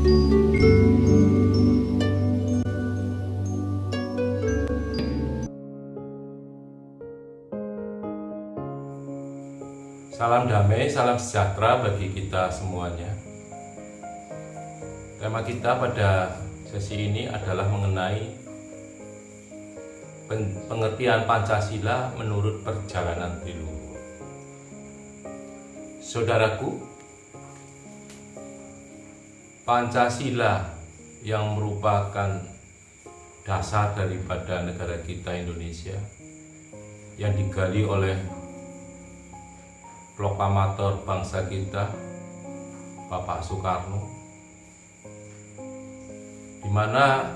Salam damai, salam sejahtera bagi kita semuanya. Tema kita pada sesi ini adalah mengenai pengertian Pancasila menurut perjalanan leluhur. Saudaraku, Pancasila yang merupakan dasar daripada negara kita Indonesia, yang digali oleh proklamator bangsa kita, Bapak Soekarno, di mana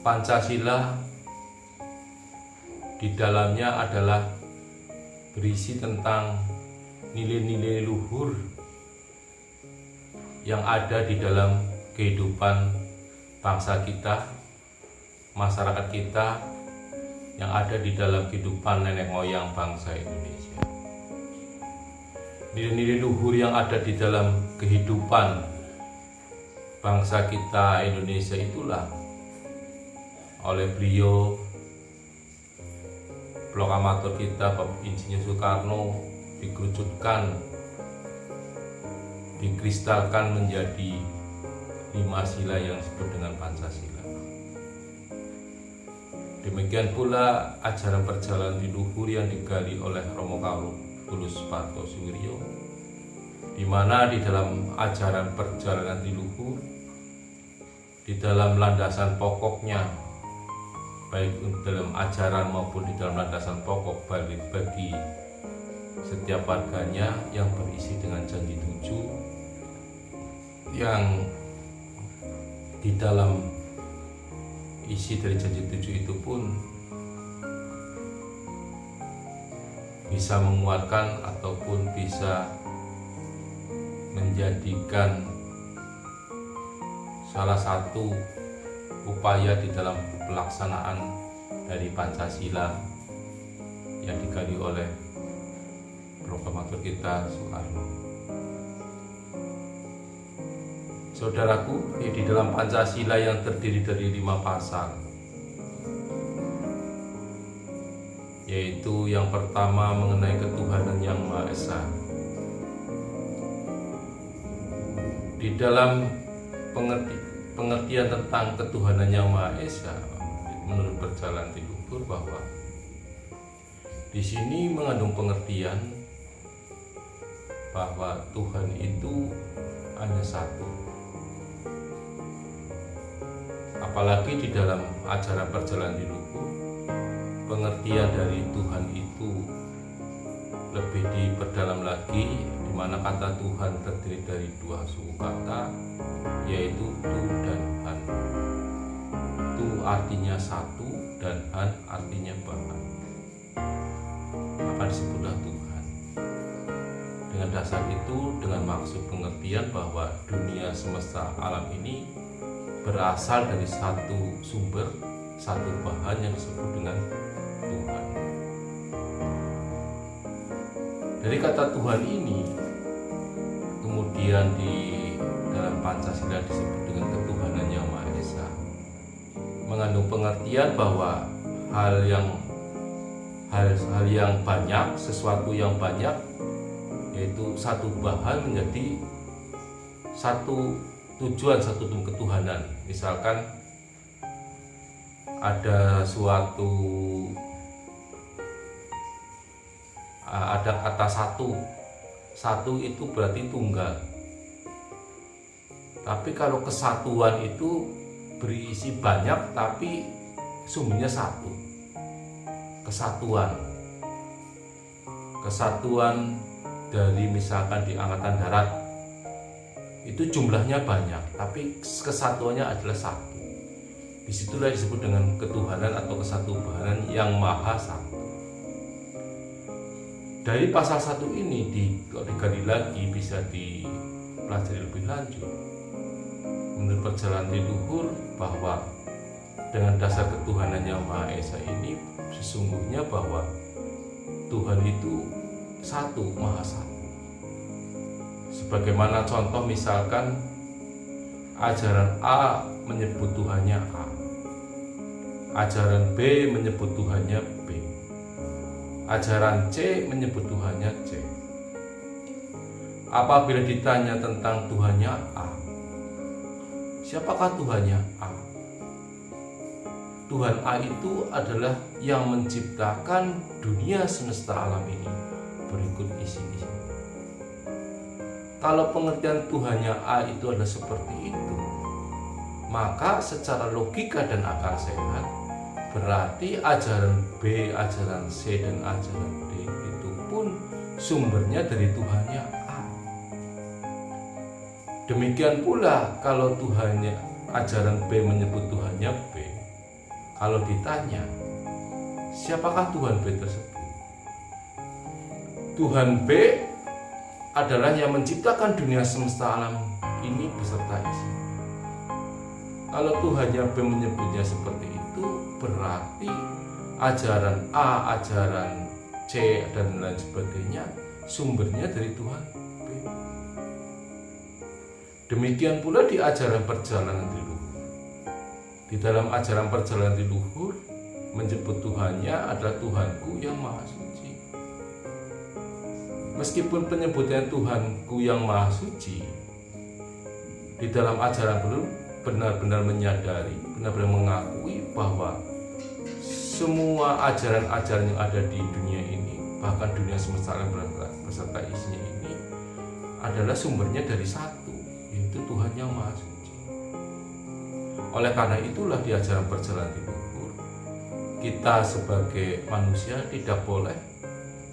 Pancasila di dalamnya adalah berisi tentang nilai-nilai luhur yang ada di dalam kehidupan bangsa kita, masyarakat kita, yang ada di dalam kehidupan nenek moyang bangsa Indonesia. Nilai-nilai luhur yang ada di dalam kehidupan bangsa kita Indonesia itulah oleh beliau, proklamator kita Bapak Insinyur Soekarno, dikerucutkan, dikristalkan menjadi 5 sila yang disebut dengan Pancasila. Demikian pula ajaran perjalanan leluhur yang digali oleh Romo Karno Tulus Partosuwiryo, di mana di dalam ajaran perjalanan leluhur, di dalam landasan pokoknya, baik dalam ajaran maupun di dalam landasan pokok bagi setiap warganya, yang berisi dengan janji 7, yang di dalam isi dari janji 7 itu pun bisa menguatkan ataupun bisa menjadikan salah satu upaya di dalam pelaksanaan dari Pancasila yang digali oleh proklamator kita Soekarno. Saudaraku, di dalam Pancasila yang terdiri dari 5 pasal, yaitu yang pertama mengenai ketuhanan yang Maha Esa. Di dalam pengertian tentang ketuhanan yang Maha Esa menurut perjalanan leluhur, bahwa di sini mengandung pengertian bahwa Tuhan itu hanya satu. Apalagi di dalam ajaran perjalanan leluhur, pengertian dari Tuhan itu lebih diperdalam lagi, di mana kata Tuhan terdiri dari 2 suku kata, yaitu tu dan han. Tu artinya satu dan han artinya Bahan. Maka disebutlah Tuhan. Dengan dasar itu, dengan maksud pengertian bahwa dunia semesta alam ini berasal dari satu sumber, satu bahan yang disebut dengan Tuhan. Dari kata Tuhan ini kemudian di dalam Pancasila disebut dengan ketuhanan yang Maha Esa, mengandung pengertian bahwa hal yang banyak, sesuatu yang banyak, yaitu satu bahan menjadi satu tujuan, satu ketuhanan. Misalkan ada ada kata satu itu berarti tunggal. Tapi kalau kesatuan itu berisi banyak tapi sumbernya satu. Kesatuan dari misalkan di Angkatan Darat itu jumlahnya banyak tapi kesatuannya adalah satu. Disitulah disebut dengan ketuhanan atau kesatuan yang Maha Satu. Dari pasal 1 ini digali lagi, bisa dipelajari lebih lanjut menurut perjalanan leluhur, bahwa dengan dasar ketuhanan yang Maha Esa ini sesungguhnya bahwa Tuhan itu satu, Maha Satu. Sebagaimana contoh misalkan ajaran A menyebut Tuhannya A, ajaran B menyebut Tuhannya B, ajaran C menyebut Tuhannya C. Apabila ditanya tentang Tuhannya A, siapakah Tuhannya A? Tuhan A itu adalah yang menciptakan dunia semesta alam ini berikut isi-isi. Kalau pengertian Tuhannya A itu adalah seperti itu, maka secara logika dan akal sehat berarti ajaran B, ajaran C, dan ajaran D itu pun sumbernya dari Tuhannya A. Demikian pula kalau Tuhannya ajaran B menyebut Tuhannya B, kalau ditanya siapakah Tuhan B tersebut? Tuhan B adalah yang menciptakan dunia semesta alam ini beserta isi. Kalau Tuhannya B menyebutnya seperti itu, berarti ajaran A, ajaran C, dan lain sebagainya sumbernya dari Tuhan B. Demikian pula di ajaran perjalanan leluhur. Di dalam ajaran perjalanan leluhur menyebut Tuhannya adalah Tuhanku yang Maha Suci. Meskipun penyebutan Tuhanku yang Maha Suci, di dalam ajaran leluhur benar-benar menyadari, benar-benar mengakui bahwa semua ajaran-ajaran yang ada di dunia ini, bahkan dunia semesta alam beserta isinya ini, adalah sumbernya dari satu, yaitu Tuhan yang Maha Suci. Oleh karena itulah di ajaran perjalanan leluhur, kita sebagai manusia tidak boleh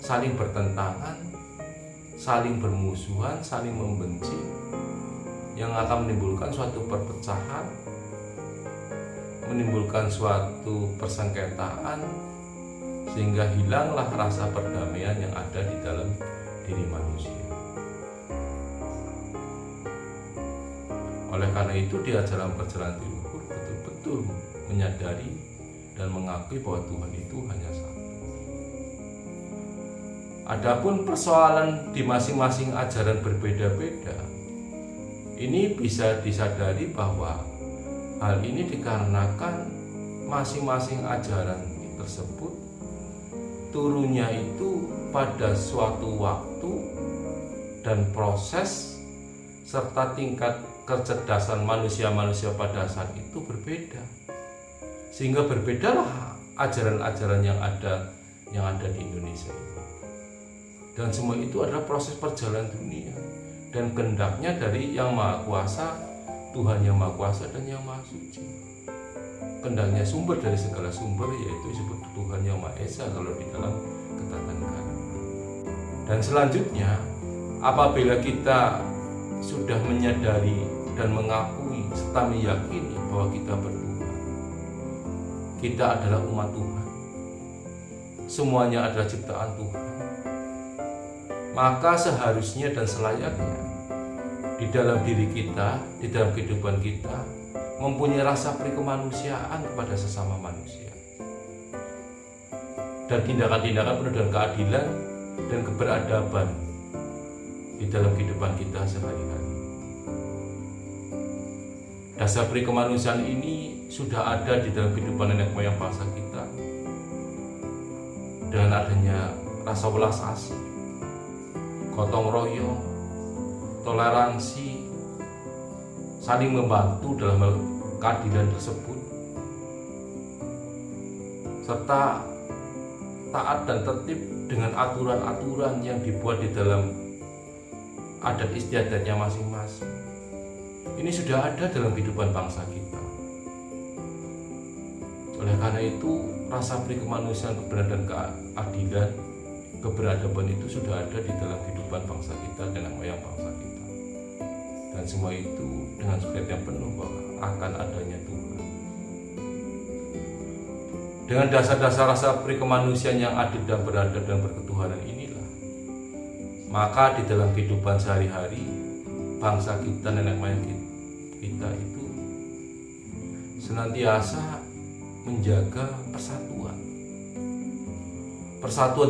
saling bertentangan, saling bermusuhan, saling membenci, yang akan menimbulkan suatu perpecahan, menimbulkan suatu persengketaan, sehingga hilanglah rasa perdamaian yang ada di dalam diri manusia. Oleh karena itu di ajaran perjalanan leluhur betul-betul menyadari dan mengakui bahwa Tuhan itu hanya satu. Adapun persoalan di masing-masing ajaran berbeda-beda, ini bisa disadari bahwa hal ini dikarenakan masing-masing ajaran tersebut turunnya itu pada suatu waktu dan proses serta tingkat kecerdasan manusia-manusia pada saat itu berbeda, sehingga berbedalah ajaran-ajaran yang ada di Indonesia ini. Dan semua itu adalah proses perjalanan dunia dan kehendaknya dari Yang Maha Kuasa, Tuhan Yang Maha Kuasa dan Yang Maha Suci. Kehendaknya sumber dari segala sumber, yaitu disebut Tuhan Yang Maha Esa kalau di dalam Ketatanegaraan. Dan selanjutnya, apabila kita sudah menyadari dan mengakui serta meyakini bahwa kita bertuhan, kita adalah umat Tuhan, semuanya adalah ciptaan Tuhan, maka seharusnya dan selayaknya di dalam diri kita, di dalam kehidupan kita, mempunyai rasa perikemanusiaan kepada sesama manusia, dan tindakan-tindakan penuh dengan keadilan dan keberadaban di dalam kehidupan kita sehari-hari. Dasar perikemanusiaan ini sudah ada di dalam kehidupan nenek moyang bangsa kita dengan adanya rasa welas asih, gotong royong, toleransi, saling membantu dalam hal keadilan tersebut, serta taat dan tertib dengan aturan-aturan yang dibuat di dalam adat istiadatnya masing-masing. Ini sudah ada dalam kehidupan bangsa kita. Oleh karena itu, rasa perikemanusiaan, kebenaran dan keadilan, keberadaban itu sudah ada di dalam kehidupan bangsa kita dan moyang bangsa kita. Dan semua itu dengan semangat yang penuh bahwa akan adanya Tuhan. Dengan dasar-dasar rasa perikemanusiaan yang adil dan beradab dan berketuhanan inilah, maka di dalam kehidupan sehari-hari bangsa kita, nenek moyang kita itu senantiasa menjaga persatuan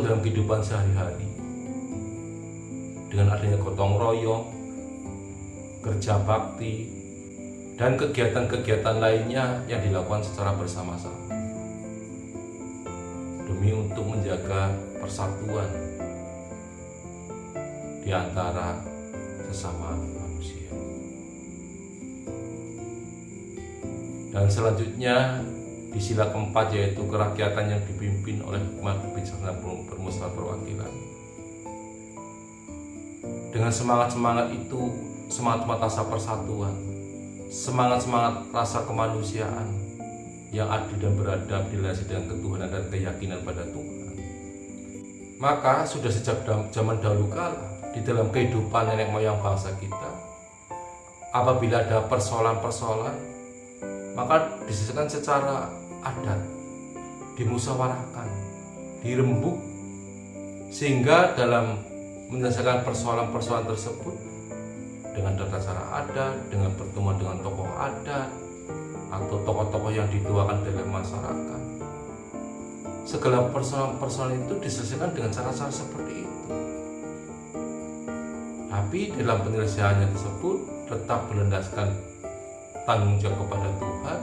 dalam kehidupan sehari-hari, dengan adanya gotong royong, kerja bakti, dan kegiatan-kegiatan lainnya yang dilakukan secara bersama-sama demi untuk menjaga persatuan di antara sesama manusia. Dan selanjutnya di sila keempat, yaitu kerakyatan yang dipimpin oleh hikmat kebijaksanaan permusyawaratan perwakilan. Dengan semangat-semangat itu, semangat rasa persatuan, semangat-semangat rasa kemanusiaan yang adil dan beradab dilandasi dengan ketuhanan dan keyakinan pada Tuhan, maka sudah sejak zaman dahulu kala di dalam kehidupan nenek moyang bangsa kita, apabila ada persoalan-persoalan, maka diselesaikan secara adat, dimusyawarahkan, dirembuk, sehingga dalam menyelesaikan persoalan-persoalan tersebut dengan tata cara adat, dengan pertemuan dengan tokoh adat atau tokoh-tokoh yang dituakan dalam masyarakat, segala persoalan-persoalan itu diselesaikan dengan cara-cara seperti itu. Tapi dalam penyelesaiannya tersebut tetap berlandaskan tanggung jawab kepada Tuhan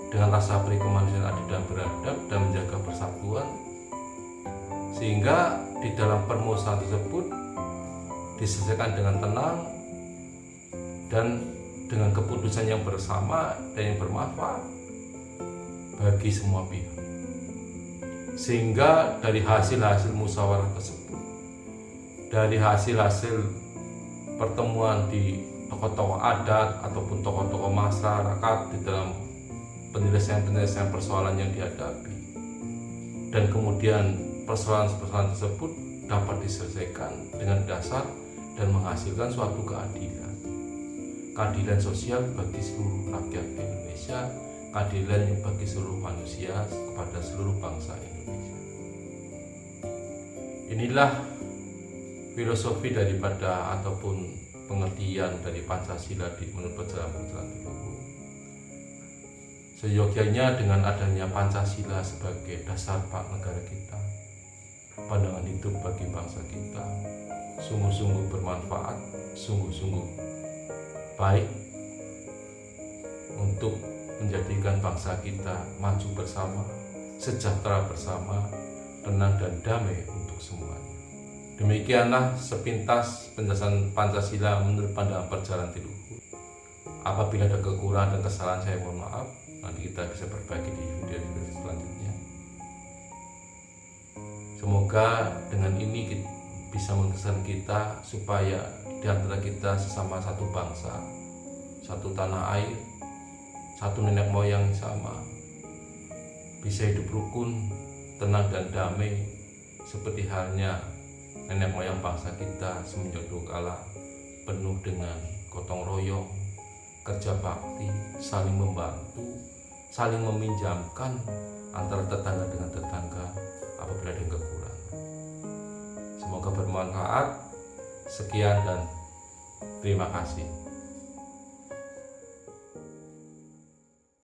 dengan rasa beri kemanusiaan adil dan beradab dan menjaga persatuan, sehingga di dalam permusyawaratan tersebut diselesaikan dengan tenang dan dengan keputusan yang bersama dan yang bermanfaat bagi semua pihak. Sehingga dari hasil-hasil musyawarah tersebut, dari hasil-hasil pertemuan di tokoh-tokoh adat ataupun tokoh-tokoh masyarakat di dalam penyelesaian persoalan yang dihadapi, dan kemudian persoalan-persoalan tersebut dapat diselesaikan dengan dasar dan menghasilkan suatu keadilan sosial bagi seluruh rakyat Indonesia, keadilan yang bagi seluruh manusia kepada seluruh bangsa Indonesia. Inilah filosofi daripada ataupun pengertian dari Pancasila menurut perjalanan leluhur. Seyogyanya dengan adanya Pancasila sebagai dasar negara kita, pandangan hidup bagi bangsa kita sungguh-sungguh bermanfaat, sungguh-sungguh baik untuk menjadikan bangsa kita maju bersama, sejahtera bersama, tenang dan damai untuk semuanya. Demikianlah sepintas penjelasan Pancasila menurut pandangan perjalanan leluhur. Apabila ada kekurangan dan kesalahan, saya mohon maaf. Nanti kita bisa berbagi di video selanjutnya. Semoga dengan ini bisa mengesan kita supaya di antara kita sesama satu bangsa, satu tanah air, satu nenek moyang yang sama, bisa hidup rukun, tenang dan damai seperti halnya nenek moyang bangsa kita semenjak dulu kala, penuh dengan gotong royong, kerja bakti, saling membantu, saling meminjamkan antara tetangga dengan tetangga apabila ada kekurangan. Semoga bermanfaat. Sekian dan terima kasih.